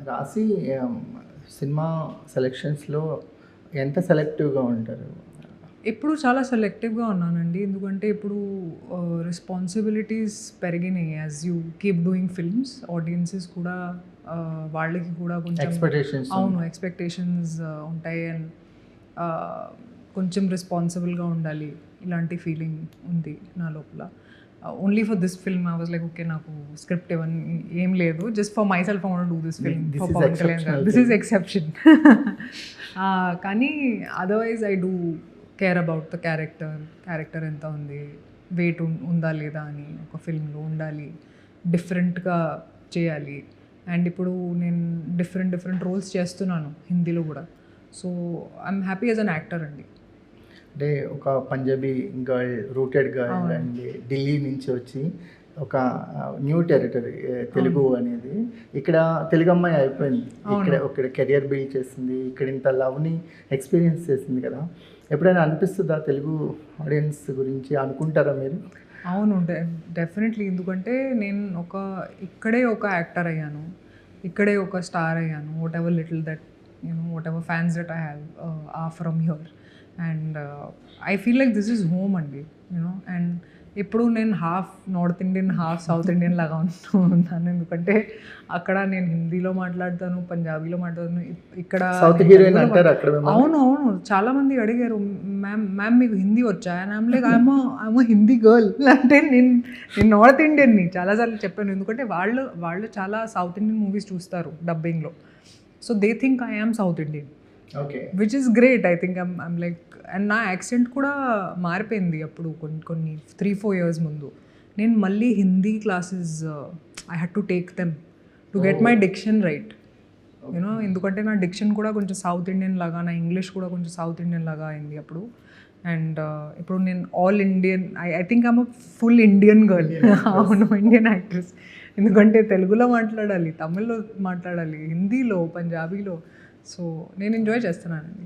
రాశి సినిమా సెలెక్షన్స్‌లో ఎంత సెలెక్టివ్‌గా ఉంటారు? ఇప్పుడు చాలా సెలెక్టివ్గా ఉన్నానండి. ఎందుకంటే ఇప్పుడు రెస్పాన్సిబిలిటీస్ పెరిగినాయి. As you keep doing films audiences కూడా వాళ్ళకి కూడా కొంచెం ఎక్స్‌పెక్టేషన్స్ అవును ఎక్స్పెక్టేషన్స్ ఉంటాయి. అండ్ కొంచెం రెస్పాన్సిబుల్గా ఉండాలి ఇలాంటి ఫీలింగ్ ఉంది నా లోపల. Only for this film I was like okay, నాకు స్క్రిప్ట్ ఇవన్నీ ఏం లేదు, just for myself I want to do this film This for is Pawan Kalyan గారు. exceptional this is exception. కానీ otherwise I do care about the character ఎంత ఉంది, wait ఉందా లేదా అని ఒక ఫిల్మ్లో ఉండాలి, డిఫరెంట్గా చేయాలి. అండ్ ఇప్పుడు నేను డిఫరెంట్ రోల్స్ చేస్తున్నాను హిందీలో కూడా. So I'm happy as an actor అండి. అంటే ఒక పంజాబీ గర్ల్, రూటెడ్ గర్ల్ అండి, ఢిల్లీ నుంచి వచ్చి ఒక న్యూ టెరిటరీ తెలుగు అనేది, ఇక్కడ తెలుగు అమ్మాయి అయిపోయింది, ఇక్కడ కెరియర్ బిల్డ్ చేసింది, ఇక్కడ ఇంత లవ్ని ఎక్స్పీరియన్స్ చేసింది కదా. ఎప్పుడైనా అనిపిస్తుందా తెలుగు ఆడియన్స్ గురించి అనుకుంటారా మీరు? అవును, డెఫినెట్లీ. ఎందుకంటే నేను ఇక్కడే ఒక యాక్టర్ అయ్యాను, ఇక్కడే ఒక స్టార్ అయ్యాను. Whatever little that whatever fans that I have are from here. And I feel like this is home అండి. అండ్ ఇప్పుడు నేను half north Indian half south Indian లాగా ఉన్నాను. ఎందుకంటే అక్కడ నేను హిందీలో మాట్లాడతాను, పంజాబీలో మాట్లాడతాను, ఇక్కడ సౌత్ హీరోయిన్ అంటారు అక్కడ. అవును, చాలా మంది అడిగారు, మ్యామ్ మీకు హిందీ వచ్చా? And I'm like I'm Hindi girl. అంటే నేను నార్త్ ఇండియన్ని చాలాసార్లు చెప్పాను. ఎందుకంటే వాళ్ళు చాలా సౌత్ ఇండియన్ మూవీస్ చూస్తారు డబ్బింగ్లో. So they think I am South Indian, which is great. I think I'm like, and నా యాక్సెంట్ కూడా మారిపోయింది అప్పుడు కొన్ని 3-4 years ముందు. నేను మళ్ళీ Hindi classes I had to take them to get my diction right. ఎందుకంటే నా డిక్షన్ కూడా కొంచెం సౌత్ ఇండియన్ లాగా, నా ఇంగ్లీష్ కూడా కొంచెం సౌత్ ఇండియన్ లాగా అయింది అప్పుడు. అండ్ ఇప్పుడు నేను all Indian, I think I'm a full Indian girl. అవును, ఇండియన్ యాక్ట్రెస్. ఎందుకంటే తెలుగులో మాట్లాడాలి, తమిళ్లో మాట్లాడాలి, హిందీలో, పంజాబీలో. సో నేను ఎంజాయ్ చేస్తున్నానండి.